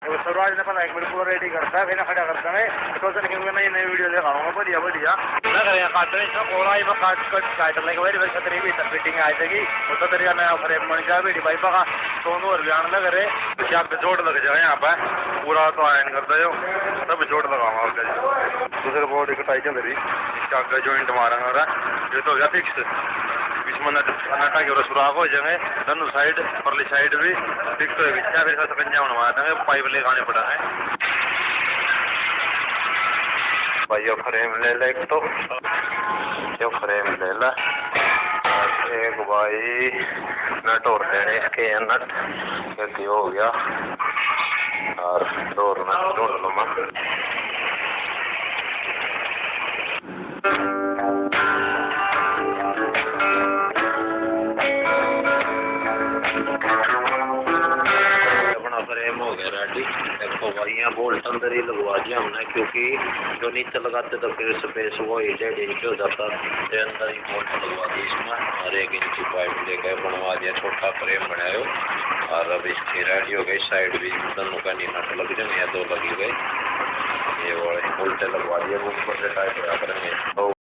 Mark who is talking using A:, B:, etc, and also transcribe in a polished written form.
A: स्वराज ने पता 1 मिनट पूरा रेडी करता है, फिर खड़ा करता है तो निकल नई नई वीडियो दिखाऊंगा बढ़िया बढ़िया ना करें काटने इसमें कोड़ा ही काटने के बाद छतरी भी फिटिंग आ जाएगी उस तरीका नया फ्रेम बन जाए बेटी पाइप का दोनों और बयान लग रहे क्या जोड़ लग जाए यहाँ पे पूरा तो आयन कर दो तब जोड़ लगाऊंगा दूसरे बोर्ड कटाई चल रही इसका जॉइंट मारेंगे ये तो हो गया फिक्स इसमें नटा की सुराख हो जाएंगे दोनों साइड परली साइड भी फिक्स हो गया फिर सकंजा बनवा देंगे पाइप लेगाने पड़ेंगे भाई ये फ्रेम ले ले एक तो ये फ्रेम ले ला एक भाई नट और लेने इसके नट ये हो गया और दो नट ढूंढ लो मैं फ्रेम हो गया रेडी। देखो भाई यहाँ बोल्ट अंदर ही लगवा दिया हमने क्योंकि जो नीचे लगाते तो फिर स्पेस वो 1.5 इंच हो जाता तो अंदर ही बोल्ट लगवा दी इसमें और 1 इंच पाइप लेकर बनवा दिया छोटा फ्रेम बनाया और अब इसकी रेडी हो गई साइड भी दोनों का नट लग जाए 2 लगी गई ये वाले उल्टे लगवा दिए ऊपर से टाइप करेंगे तो